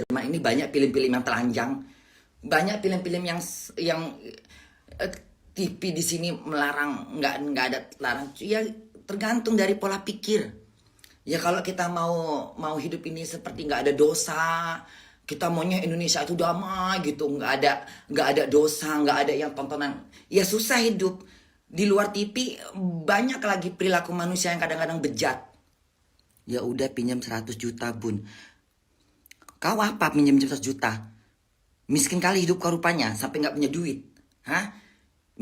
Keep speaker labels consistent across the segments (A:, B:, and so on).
A: Jerman ini banyak film-film yang telanjang, banyak film-film yang eh, TV di sini melarang, nggak ada larang. Ya tergantung dari pola pikir. Ya kalau kita mau mau hidup ini seperti nggak ada dosa, kita maunya Indonesia itu damai gitu, nggak ada dosa, nggak ada yang tontonan. Ya susah hidup. Di luar TV banyak lagi perilaku manusia yang kadang-kadang bejat. Ya udah pinjam 100 juta bun. Kau apa pinjam 100 juta? Miskin kali hidup kau rupanya sampai nggak punya duit. Hah?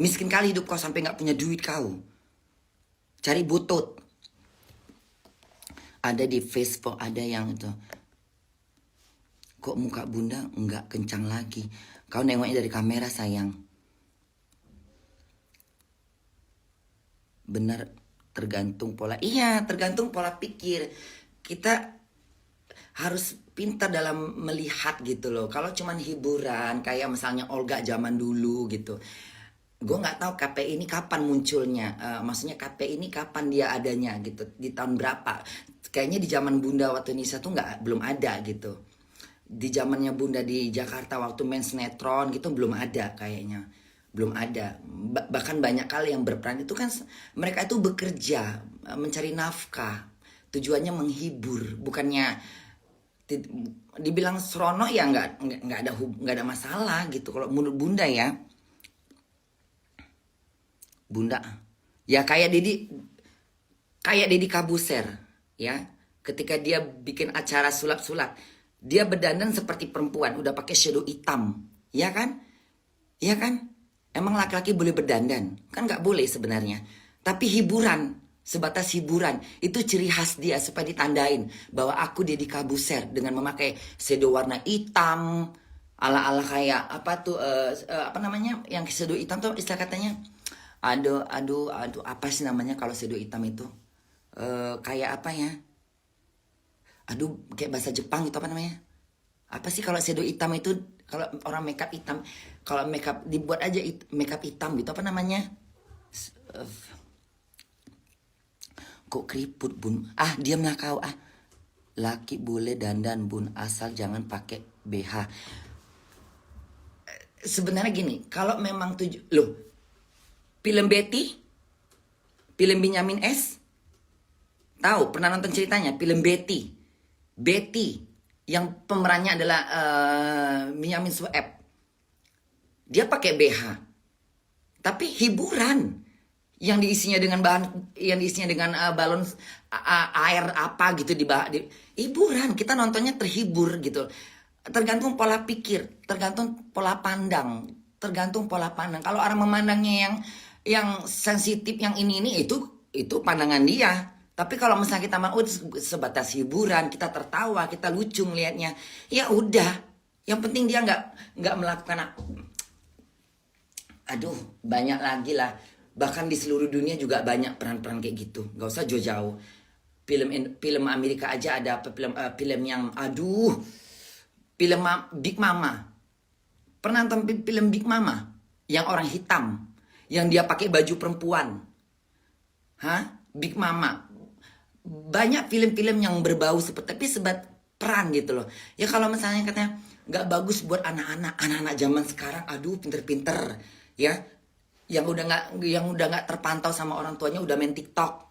A: Miskin kali hidup kau sampai nggak punya duit kau. Cari butut. Ada di Facebook ada yang itu. Kok muka bunda nggak kencang lagi? Kau nengoknya dari kamera sayang. Benar tergantung pola. Iya tergantung pola pikir. Kita harus pintar dalam melihat gitu loh. Kalau cuman hiburan kayak misalnya Olga zaman dulu gitu. Gue nggak tahu KPI ini kapan munculnya. Maksudnya KPI ini kapan dia adanya gitu. Di tahun berapa. Kayaknya di zaman Bunda waktu Nisa tuh belum ada gitu. Di zamannya Bunda di Jakarta waktu main sinetron gitu belum ada kayaknya. Belum ada. Bahkan banyak kali yang berperan itu kan mereka itu bekerja, mencari nafkah. Tujuannya menghibur, bukannya dibilang serono ya nggak ada masalah gitu kalau menurut Bunda ya. Bunda ya kayak Deddy Kabuser ya, ketika dia bikin acara sulap-sulap dia berdandan seperti perempuan udah pakai shadow hitam ya kan, ya kan. Emang laki-laki boleh berdandan kan? Nggak boleh sebenarnya, tapi hiburan, sebatas hiburan itu ciri khas dia supaya ditandain bahwa aku Deddy Kabuser dengan memakai shadow warna hitam ala-ala kayak apa tuh apa namanya yang shadow hitam tuh istilah katanya. Aduh, apa sih namanya kalau shadow hitam itu? Kayak apa ya? Aduh, kayak bahasa Jepang itu apa namanya? Apa sih kalau shadow hitam itu? Kalau orang makeup hitam, kalau makeup dibuat aja makeup hitam gitu apa namanya? Eh, Kok keriput bun? Ah, diamlah kau ah. Laki boleh dandan bun, asal jangan pakai BH. Sebenarnya gini, kalau memang loh, film Betty, film Benyamin S, tahu pernah nonton ceritanya film Betty? Betty yang pemerannya adalah Benyamin Sueb. Dia pakai BH. Tapi hiburan yang diisinya dengan balon air apa gitu hiburan, kita nontonnya terhibur gitu. Tergantung pola pikir, tergantung pola pandang, tergantung pola pandang. Kalau orang memandangnya yang sensitif, yang ini itu pandangan dia. Tapi kalau misalnya kita mau sebatas hiburan, kita tertawa, kita lucu ngelihatnya, ya udah. Yang penting dia nggak melakukan. Aduh, banyak lagi lah. Bahkan di seluruh dunia juga banyak peran-peran kayak gitu. Gak usah jauh-jauh. Film Amerika aja ada film yang film Big Mama. Pernah nonton film Big Mama? Yang orang hitam, yang dia pakai baju perempuan. Hah? Big Mama. Banyak film-film yang berbau tapi sebat peran gitu loh. Ya kalau misalnya katanya nggak bagus buat anak-anak zaman sekarang, aduh pinter-pinter ya, yang udah nggak terpantau sama orang tuanya udah main TikTok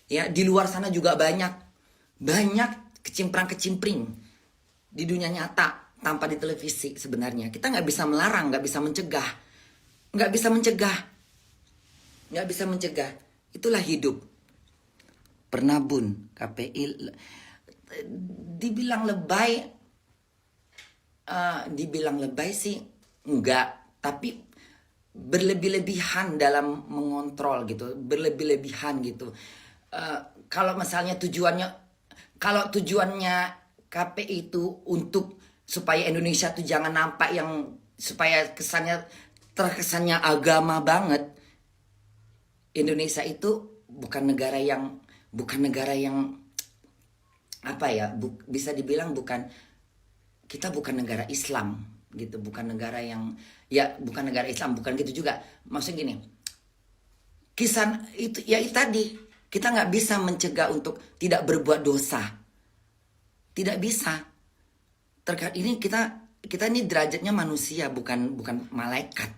A: ya. Di luar sana juga banyak kecimpring di dunia nyata tanpa di televisi. Sebenarnya kita nggak bisa melarang, nggak bisa mencegah. Itulah hidup. Pernah bun KPI dibilang lebay sih enggak, tapi berlebih-lebihan dalam mengontrol gitu, berlebih-lebihan gitu. Kalau misalnya tujuannya KPI itu untuk supaya Indonesia tuh jangan nampak supaya terkesannya agama banget. Indonesia itu bukan negara yang apa ya, bisa dibilang kita bukan negara Islam gitu, bukan negara Islam, bukan gitu juga. Maksudnya gini, kisah itu ya itu tadi, kita nggak bisa mencegah untuk tidak berbuat dosa, tidak bisa. ini kita ini derajatnya manusia, bukan malaikat.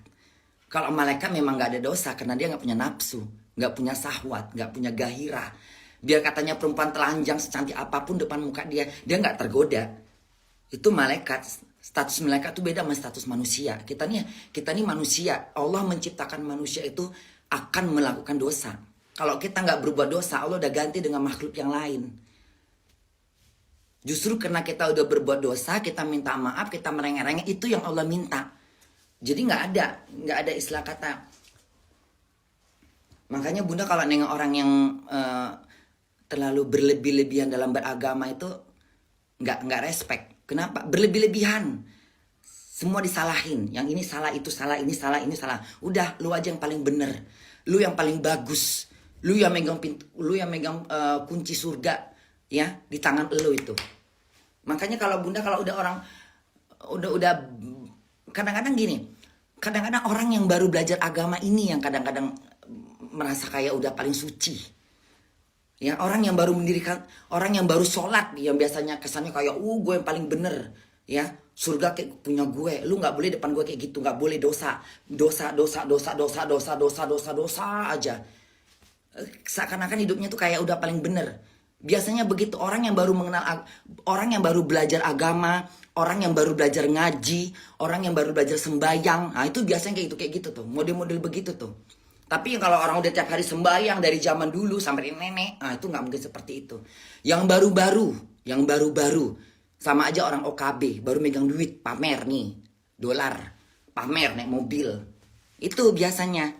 A: Kalau malaikat memang nggak ada dosa karena dia nggak punya nafsu, nggak punya syahwat, nggak punya gairah. Biar katanya perempuan telanjang secantik apapun depan muka dia nggak tergoda. Itu malaikat. Status malaikat itu beda sama status manusia. Kita nih manusia. Allah menciptakan manusia itu akan melakukan dosa. Kalau kita nggak berbuat dosa, Allah udah ganti dengan makhluk yang lain. Justru karena kita udah berbuat dosa, kita minta maaf, kita merengek-rengek, itu yang Allah minta. Jadi nggak ada istilah kata. Makanya Bunda kalau nengok orang yang terlalu berlebih-lebihan dalam beragama itu nggak respect. Kenapa? Berlebih-lebihan. Semua disalahin. Yang ini salah, itu salah, ini salah, ini salah. Udah, lu aja yang paling bener. Lu yang paling bagus. Lu yang megang pintu, lu yang megang kunci surga ya di tangan lu itu. Makanya kalau Bunda kalau udah orang udah kadang-kadang gini. Kadang-kadang orang yang baru belajar agama ini yang kadang-kadang merasa kayak udah paling suci. Ya, orang yang baru mendirikan, orang yang baru sholat, yang biasanya kesannya kayak, gue yang paling bener, ya, surga kayak punya gue, lu nggak boleh depan gue kayak gitu, nggak boleh dosa aja. Seakan-akan hidupnya tuh kayak udah paling bener. Biasanya begitu orang yang baru mengenal, orang yang baru belajar agama, orang yang baru belajar ngaji, orang yang baru belajar sembahyang, nah itu biasanya kayak gitu tuh, model-model begitu tuh. Tapi kalau orang udah tiap hari sembahyang dari zaman dulu sampai nenek, nah itu nggak mungkin seperti itu. Yang baru-baru, sama aja orang OKB, baru megang duit, pamer nih, dolar, pamer naik mobil. Itu biasanya.